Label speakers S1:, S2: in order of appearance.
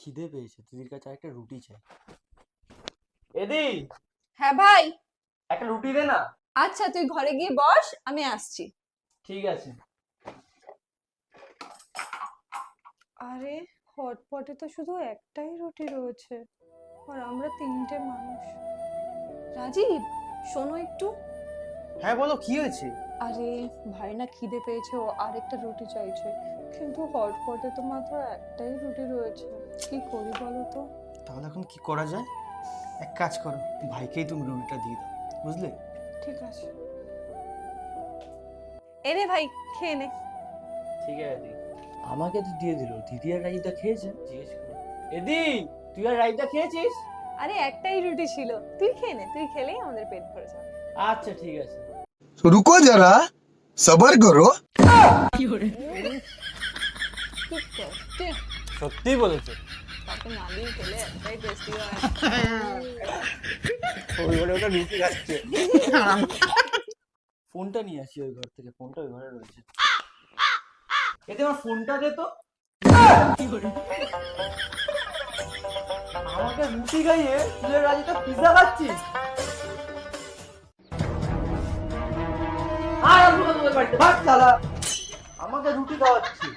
S1: খিদে পেয়েছে, দিদির কাছে একটা রুটি চাই। এদি,
S2: হ্যাঁ ভাই।
S1: একটা রুটি দে না।
S2: আচ্ছা তুই ঘরে গিয়ে বস, আমি আসছি।
S1: ঠিক আছে।
S2: আরে হটপটে তো শুধু একটাই রুটি রয়েছে, আর আমরা তিনটে মানুষ। রাজীব, শোনো একটু।
S1: হ্যাঁ বলো, কি হয়েছে?
S2: আরে ভাই না খিদে পেয়েছে, ও আরেকটা রুটি চাইছে, কিন্তু হটপটে তো মাত্র একটাই রুটি রয়েছে। কি করি বলো তো?
S1: তাহলে এখন কি করা যায়? এক কাজ করো, ভাইকেই তুমি রুটিটা দিয়ে দাও, বুঝলে?
S2: ঠিক আছে, এনে ভাই খেয়ে নে।
S1: ঠিক আছে দি। আমাকে তো দিয়ে দিল, দিদি আর রাইতা খেয়েছে? জিজ্ঞেস করি। এদি, তুই আর রাইতা খেয়েছিস?
S2: আরে একটাই রুটি ছিল, তুই খেয়ে নে, তুই খেলেই আমাদের পেট ভরে যাবে।
S1: আচ্ছা ঠিক আছে।
S3: रुको जरा सबर करो।
S2: কি করতে
S1: সত্যি বলেছে।
S2: তাকে না দিয়ে খেলে একটাই টেস্টি হয়।
S1: ওই ঘরে ওটা রুটি খাচ্ছে। ফোনটা নিয়ে আসি ওই ঘর থেকে, ফোনটা ওই ঘরে রয়েছে। এতে আমার ফোনটা দে তো। আমাকে রুটি খাইয়ে তুই আর রাজিতা পিজা খাচ্ছিস? আয় আমরা তোদের বাড়িতে ভাত শালা। আমাকে রুটি খাওয়াচ্ছিস।